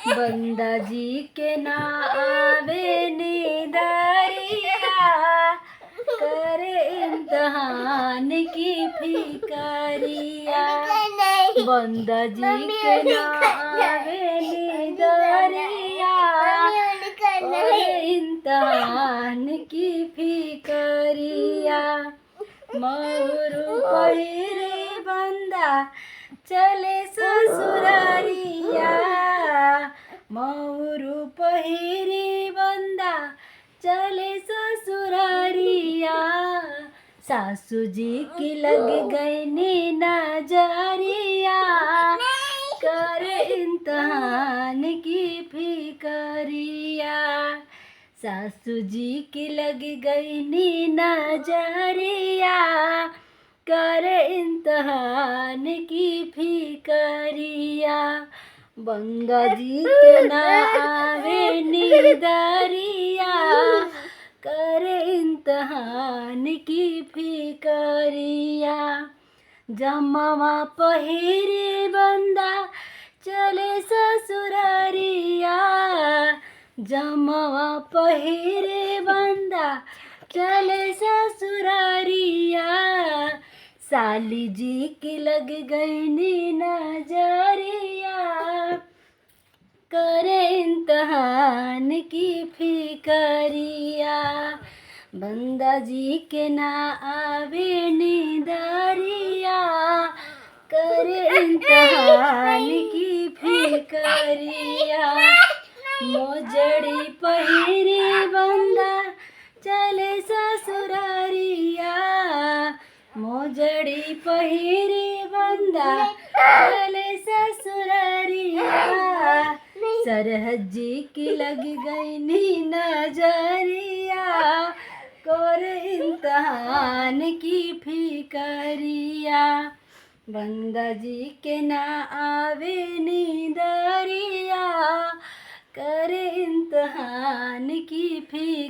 बंदा जी के ना आवे निदरिया, करे इम्तहान की फिकरिया। बंदा जी के ना आवे निदरिया, करे इम्तहान की फिकरिया। मौरू पहिरे बंदा चले ससुरारिया, मौरू पहिरे बंदा चले ससुरारिया। सासू जी की लग गई नी नजरिया, कर इम्तहान की फिकरिया। सासू जी की लग गई नी नजरिया, कर इम्तहान की फिकरिया। बंदा जी के ना आवे निदरिया, कर इम्तहान की फिकरिया। जमावा पहिरे बंदा चले ससुरारिया, जमावा पहिरे बंदा चले ससुरारिया। साली जी की लग गई नी नजरिया, करे इम्तहान की फिकरिया। बंदा जी के ना आवे निदरिया, करे इम्तहान की फिकरिया। मोजड़ी पहिरे बंदा चले ससुरारिया, मोजड़ी पहिरे बंदा चले ससुरारिया। सरहद जी की लग गई नी नजरिया, कर इम्तहान की फिकरिया। बंदा जी के ना आवे निदरिया, कर इम्तहान की फिकरिया।